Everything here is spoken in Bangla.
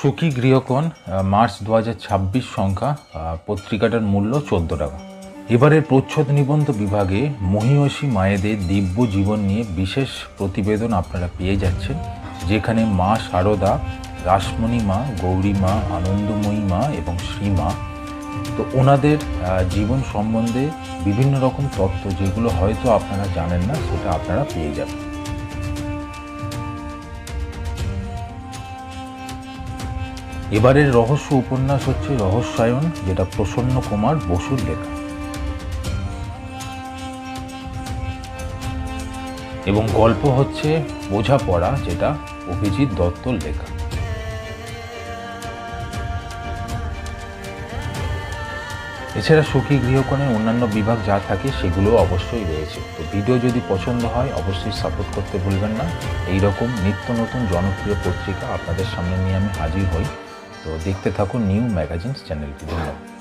সুখী গৃহকোণ মার্চ 2026 সংখ্যা। পত্রিকাটার মূল্য 14 টাকা। এবারের প্রচ্ছদ নিবন্ধ বিভাগে মহিষী মায়েদের দিব্য জীবন নিয়ে বিশেষ প্রতিবেদন আপনারা পেয়ে যাচ্ছেন, যেখানে মা শারদা, রাসমণি মা, গৌরী মা, আনন্দময়ী মা এবং শ্রীমা, তো ওনাদের জীবন সম্বন্ধে বিভিন্ন রকম তথ্য যেগুলো হয়তো আপনারা জানেন না, সেটা আপনারা পেয়ে যাবেন। এবারের রহস্য উপন্যাস হচ্ছে রহস্যায়ন, যেটা প্রসন্ন কুমার বসুর লেখা, এবং গল্প হচ্ছে বোঝাপড়া, যেটা অভিজিৎ দত্তর লেখা। এছাড়া সুখী গৃহকোণের অন্যান্য বিভাগ যা থাকে সেগুলো অবশ্যই রয়েছে। তো ভিডিও যদি পছন্দ হয় অবশ্যই সাপোর্ট করতে ভুলবেন না। এইরকম নিত্য নতুন জনপ্রিয় পত্রিকা আপনাদের সামনে নিয়ে আমি হাজির হই। তো দেখতে থাকুন নিউ ম্যাগাজিনস চ্যানেলটি। ধন্যবাদ।